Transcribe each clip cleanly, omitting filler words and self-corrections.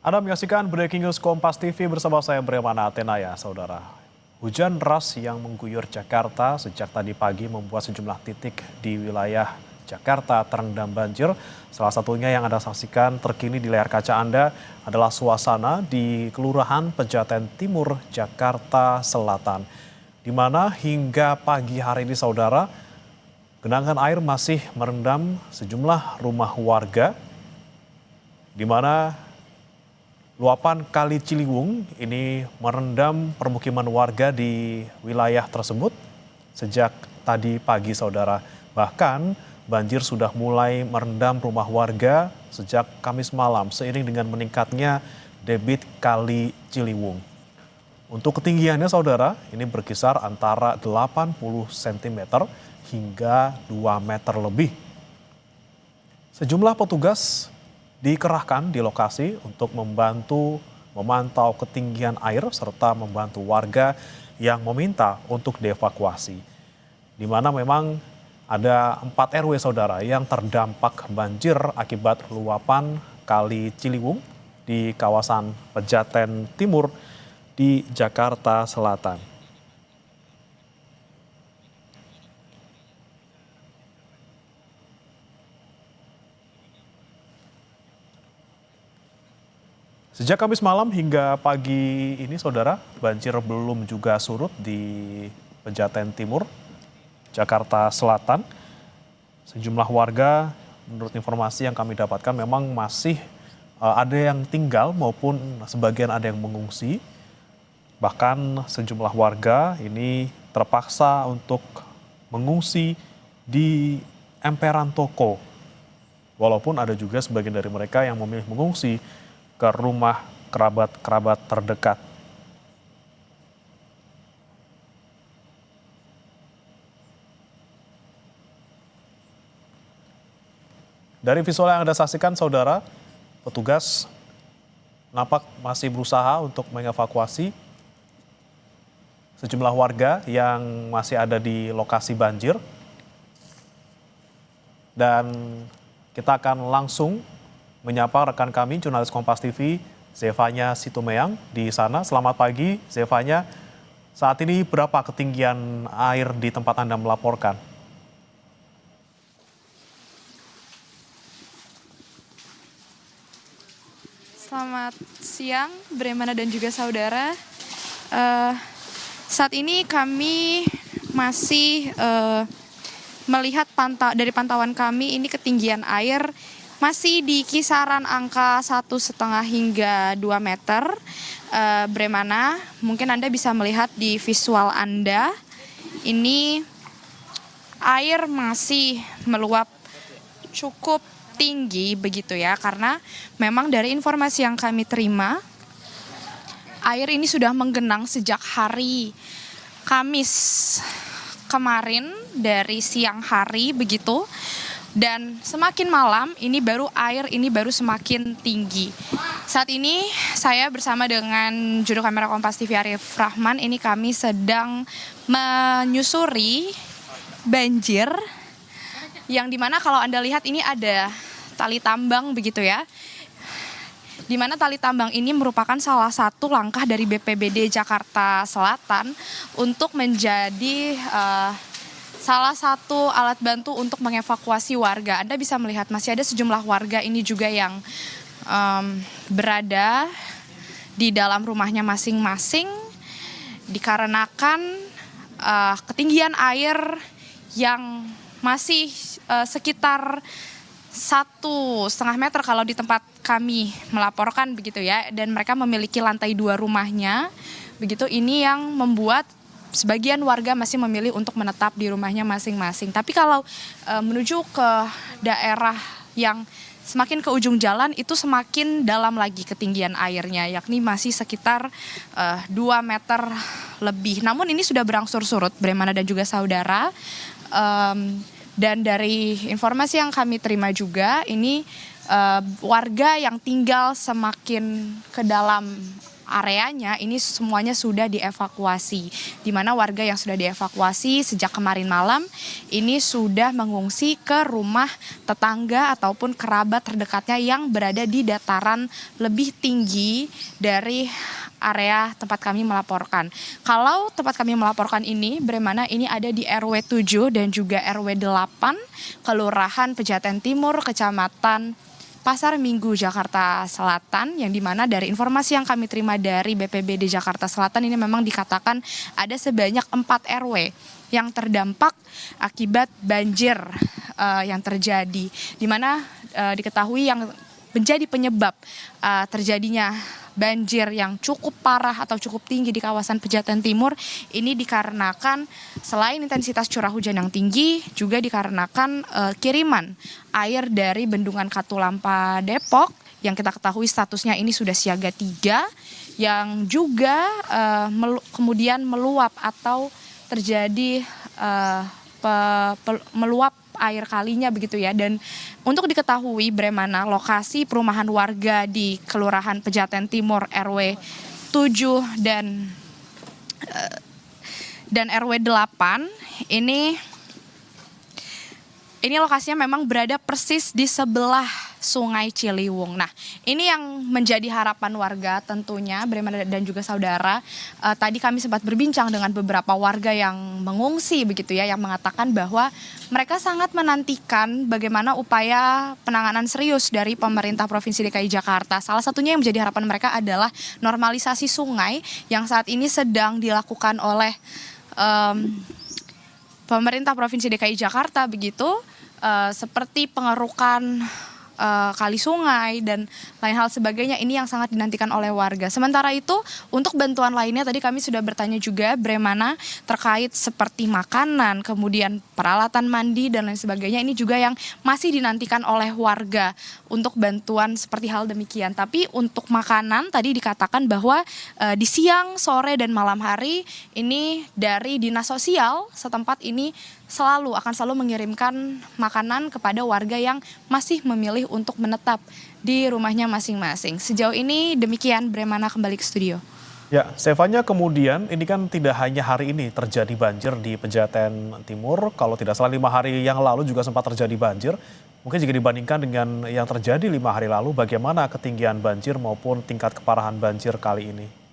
Anda menyaksikan Breaking News Kompas TV bersama saya Bremana Atenaya, saudara. Hujan deras yang mengguyur Jakarta sejak tadi pagi membuat sejumlah titik di wilayah Jakarta terendam banjir. Salah satunya yang Anda saksikan terkini di layar kaca Anda adalah suasana di Kelurahan Pejaten Timur, Jakarta Selatan. Di mana hingga pagi hari ini, saudara, genangan air masih merendam sejumlah rumah warga, di mana luapan Kali Ciliwung ini merendam permukiman warga di wilayah tersebut sejak tadi pagi, saudara. Bahkan banjir sudah mulai merendam rumah warga sejak Kamis malam seiring dengan meningkatnya debit Kali Ciliwung. Untuk ketinggiannya, saudara, ini berkisar antara 80 cm hingga 2 meter lebih. Sejumlah petugas dikerahkan di lokasi untuk membantu memantau ketinggian air serta membantu warga yang meminta untuk dievakuasi. Di mana memang ada 4 RW, saudara, yang terdampak banjir akibat luapan Kali Ciliwung di kawasan Pejaten Timur di Jakarta Selatan. Sejak Kamis malam hingga pagi ini, saudara, banjir belum juga surut di Pejaten Timur, Jakarta Selatan. Sejumlah warga, menurut informasi yang kami dapatkan, memang masih ada yang tinggal maupun sebagian ada yang mengungsi. Bahkan sejumlah warga ini terpaksa untuk mengungsi di emperan toko. Walaupun ada juga sebagian dari mereka yang memilih mengungsi ke rumah kerabat-kerabat terdekat. Dari visual yang Anda saksikan, saudara, petugas nampak masih berusaha untuk mengevakuasi sejumlah warga yang masih ada di lokasi banjir. Dan kita akan langsung menyapa rekan kami, jurnalis Kompas TV, Zevanya Situmeyang di sana. Selamat pagi, Zevanya. Saat ini berapa ketinggian air di tempat Anda melaporkan? Selamat siang, Bremana dan juga saudara. Saat ini kami masih melihat dari pantauan kami, ini ketinggian air masih di kisaran angka 1,5 hingga 2 meter. Bremana, mungkin Anda bisa melihat di visual Anda, ini air masih meluap cukup tinggi begitu ya, karena memang dari informasi yang kami terima, air ini sudah menggenang sejak hari Kamis kemarin dari siang hari begitu. Dan semakin malam air ini baru semakin tinggi. Saat ini saya bersama dengan juru kamera Kompas TV Arif Rahman, ini kami sedang menyusuri banjir yang dimana kalau Anda lihat ini ada tali tambang begitu ya. Di mana tali tambang ini merupakan salah satu langkah dari BPBD Jakarta Selatan untuk menjadi salah satu alat bantu untuk mengevakuasi warga. Anda bisa melihat masih ada sejumlah warga ini juga yang berada di dalam rumahnya masing-masing dikarenakan ketinggian air yang masih sekitar 1,5 meter kalau di tempat kami melaporkan begitu ya. Dan mereka memiliki lantai 2 rumahnya. Begitu, ini yang membuat sebagian warga masih memilih untuk menetap di rumahnya masing-masing. Tapi kalau menuju ke daerah yang semakin ke ujung jalan, itu semakin dalam lagi ketinggian airnya, yakni masih sekitar 2 meter lebih. Namun ini sudah berangsur surut, Bremana dan juga saudara. Dan dari informasi yang kami terima juga, ini warga yang tinggal semakin ke dalam areanya ini semuanya sudah dievakuasi, di mana warga yang sudah dievakuasi sejak kemarin malam ini sudah mengungsi ke rumah tetangga ataupun kerabat terdekatnya yang berada di dataran lebih tinggi dari area tempat kami melaporkan. Kalau tempat kami melaporkan ini, Bremana, ini ada di RW 7 dan juga RW 8, Kelurahan Pejaten Timur, Kecamatan Pasar Minggu, Jakarta Selatan, yang dimana dari informasi yang kami terima dari BPBD Jakarta Selatan ini memang dikatakan ada sebanyak 4 RW yang terdampak akibat banjir yang terjadi, dimana diketahui yang menjadi penyebab terjadinya banjir yang cukup parah atau cukup tinggi di kawasan Pejaten Timur ini dikarenakan selain intensitas curah hujan yang tinggi, juga dikarenakan kiriman air dari Bendungan Katulampa Depok yang kita ketahui statusnya ini sudah siaga 3, yang juga kemudian meluap atau terjadi meluap air kalinya begitu ya. Dan untuk diketahui, Bremana, lokasi perumahan warga di Kelurahan Pejaten Timur RW 7 dan RW 8 ini lokasinya memang berada persis di sebelah Sungai Ciliwung. Nah, ini yang menjadi harapan warga tentunya, Bremana dan juga saudara. Tadi kami sempat berbincang dengan beberapa warga yang mengungsi begitu ya, yang mengatakan bahwa mereka sangat menantikan bagaimana upaya penanganan serius dari pemerintah Provinsi DKI Jakarta. Salah satunya yang menjadi harapan mereka adalah normalisasi sungai yang saat ini sedang dilakukan oleh pemerintah Provinsi DKI Jakarta begitu, seperti pengerukan kali sungai dan lain hal sebagainya, ini yang sangat dinantikan oleh warga. Sementara itu untuk bantuan lainnya tadi kami sudah bertanya juga, Bremana, terkait seperti makanan, kemudian peralatan mandi dan lain sebagainya, ini juga yang masih dinantikan oleh warga untuk bantuan seperti hal demikian. Tapi untuk makanan tadi dikatakan bahwa di siang, sore dan malam hari ini dari Dinas Sosial setempat ini akan selalu mengirimkan makanan kepada warga yang masih memilih untuk menetap di rumahnya masing-masing. Sejauh ini demikian, Bremana, kembali ke studio. Ya, Stefania, kemudian ini kan tidak hanya hari ini terjadi banjir di Pejaten Timur, kalau tidak salah 5 hari yang lalu juga sempat terjadi banjir. Mungkin jika dibandingkan dengan yang terjadi 5 hari lalu, bagaimana ketinggian banjir maupun tingkat keparahan banjir kali ini?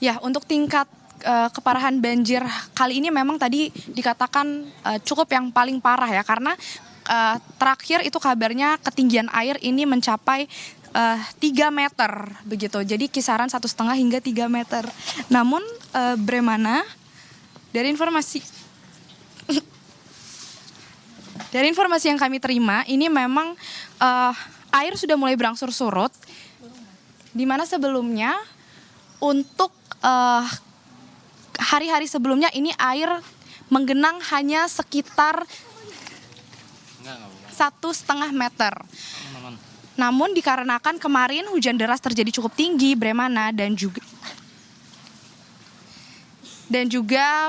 Ya, untuk tingkat keparahan banjir kali ini memang tadi dikatakan cukup yang paling parah ya, karena terakhir itu kabarnya ketinggian air ini mencapai 3 meter begitu. Jadi kisaran 1,5 hingga 3 meter. Namun Bremana, dari informasi yang kami terima ini memang air sudah mulai berangsur surut, di mana sebelumnya untuk hari-hari sebelumnya ini air menggenang hanya sekitar 1,5 meter. Namun dikarenakan kemarin hujan deras terjadi cukup tinggi, Bremana, dan juga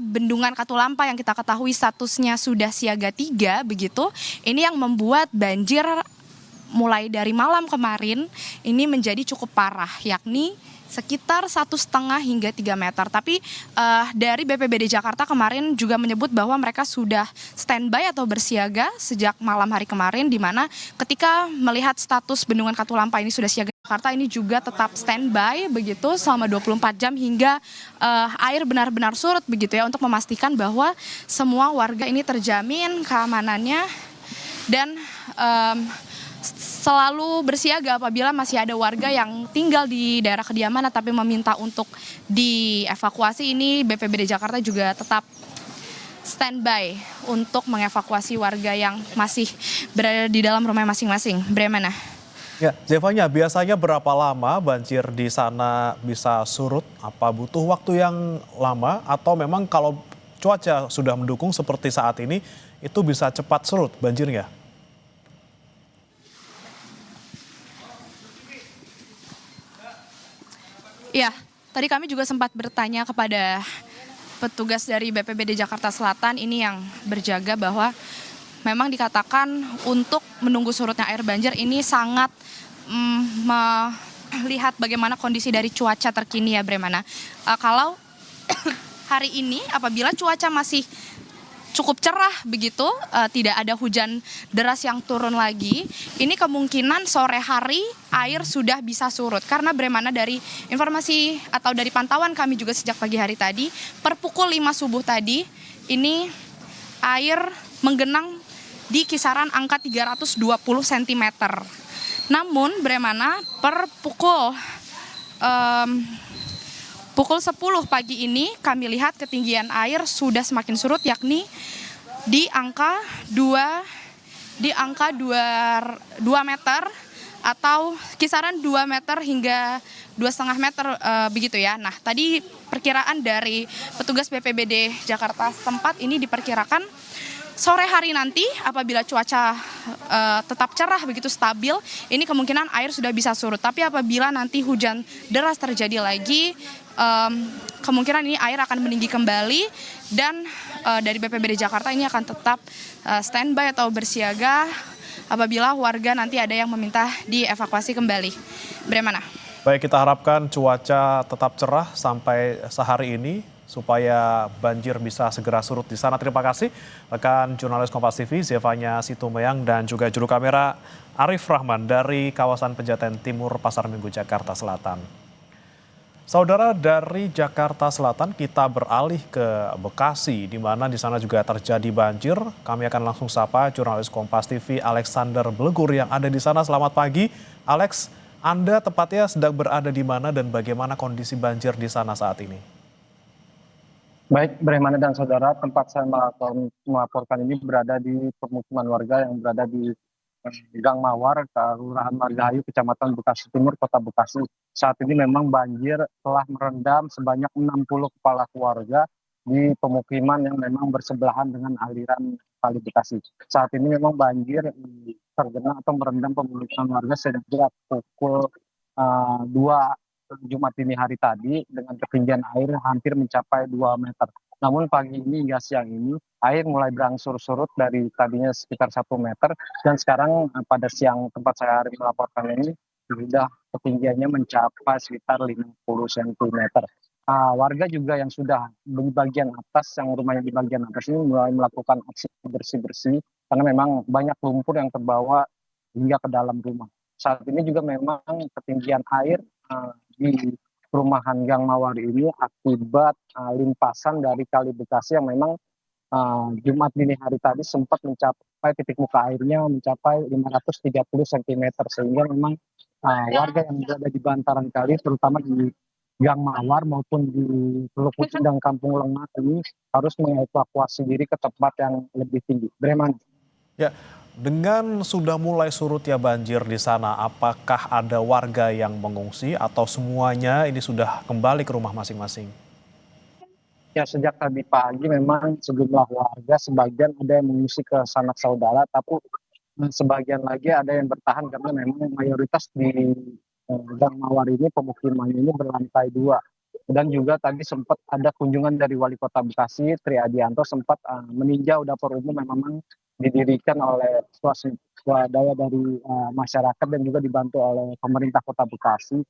Bendungan Katulampa yang kita ketahui statusnya sudah siaga 3 begitu. Ini yang membuat banjir mulai dari malam kemarin ini menjadi cukup parah, yakni sekitar 1,5 hingga 3 meter. Tapi dari BPBD Jakarta kemarin juga menyebut bahwa mereka sudah standby atau bersiaga sejak malam hari kemarin, di mana ketika melihat status Bendungan Katulampa ini sudah siaga, Jakarta ini juga tetap standby begitu selama 24 jam hingga air benar-benar surut begitu ya, untuk memastikan bahwa semua warga ini terjamin keamanannya dan selalu bersiaga apabila masih ada warga yang tinggal di daerah kediaman tapi meminta untuk dievakuasi. Ini BPBD Jakarta juga tetap standby untuk mengevakuasi warga yang masih berada di dalam rumah masing-masing. Bremana. Ya, Zevanya, biasanya berapa lama banjir di sana bisa surut? Apa butuh waktu yang lama atau memang kalau cuaca sudah mendukung seperti saat ini itu bisa cepat surut banjirnya? Ya, tadi kami juga sempat bertanya kepada petugas dari BPBD Jakarta Selatan ini yang berjaga, bahwa memang dikatakan untuk menunggu surutnya air banjir ini sangat melihat bagaimana kondisi dari cuaca terkini ya Bremana. Kalau hari ini apabila cuaca masih cukup cerah begitu, tidak ada hujan deras yang turun lagi, ini kemungkinan sore hari air sudah bisa surut. Karena Bremana dari informasi atau dari pantauan kami juga sejak pagi hari tadi, per pukul 5 subuh tadi, ini air menggenang di kisaran angka 320 cm. Namun Bremana per pukul 10 pagi ini kami lihat ketinggian air sudah semakin surut, yakni di angka 2 meter atau kisaran 2 meter hingga 2,5 meter begitu ya. Nah, tadi perkiraan dari petugas BPBD Jakarta setempat ini diperkirakan sore hari nanti apabila cuaca tetap cerah begitu stabil, ini kemungkinan air sudah bisa surut. Tapi apabila nanti hujan deras terjadi lagi, kemungkinan ini air akan meninggi kembali dan dari BPBD Jakarta ini akan tetap standby atau bersiaga apabila warga nanti ada yang meminta dievakuasi kembali. Bremana. Baik, kita harapkan cuaca tetap cerah sampai sehari ini supaya banjir bisa segera surut di sana. Terima kasih rekan jurnalis Kompas TV Zevanya Situmeyang dan juga juru kamera Arif Rahman dari kawasan Pejaten Timur Pasar Minggu Jakarta Selatan. Saudara, dari Jakarta Selatan kita beralih ke Bekasi, di mana di sana juga terjadi banjir. Kami akan langsung sapa jurnalis Kompas TV Alexander Blegur yang ada di sana. Selamat pagi, Alex. Anda tepatnya sedang berada di mana dan bagaimana kondisi banjir di sana saat ini? Baik, Bremana dan saudara, tempat saya melaporkan ini berada di permukiman warga yang berada di Gang Mawar, Kelurahan Margahayu, Kecamatan Bekasi Timur, Kota Bekasi. Saat ini memang banjir telah merendam sebanyak 60 kepala keluarga di pemukiman yang memang bersebelahan dengan aliran Kali Bekasi. Saat ini memang banjir tergenang atau merendam pemukiman warga sejak pukul 2 Jumat dini hari tadi dengan ketinggian air hampir mencapai 2 meter. Namun pagi ini hingga siang ini air mulai berangsur surut dari tadinya sekitar 1 meter dan sekarang pada siang tempat saya hari melaporkan ini sudah ketinggiannya mencapai sekitar 50 cm. Warga juga yang sudah di bagian atas, yang rumahnya di bagian atas ini mulai melakukan aksi bersih-bersih karena memang banyak lumpur yang terbawa hingga ke dalam rumah. Saat ini juga memang ketinggian air di perumahan Gang Mawar ini akibat limpasan dari Kali Bekasi yang memang Jumat dini hari tadi sempat mencapai titik muka airnya mencapai 530 cm sehingga memang warga yang berada di bantaran kali terutama di Gang Mawar maupun di Teluk Pucung dan Kampung Lengat ini harus mengevakuasi diri ke tempat yang lebih tinggi. Breman. Ya, dengan sudah mulai surutnya banjir di sana, apakah ada warga yang mengungsi atau semuanya ini sudah kembali ke rumah masing-masing? Ya, sejak tadi pagi memang sejumlah warga sebagian ada yang mengungsi ke sanak saudara, tapi sebagian lagi ada yang bertahan karena memang mayoritas di Gang Mawar ini pemukiman ini berlantai 2. Dan juga tadi sempat ada kunjungan dari Wali Kota Bekasi, Tri Adianto sempat meninjau dapur umum yang memang didirikan oleh swadaya dari masyarakat dan juga dibantu oleh pemerintah Kota Bekasi.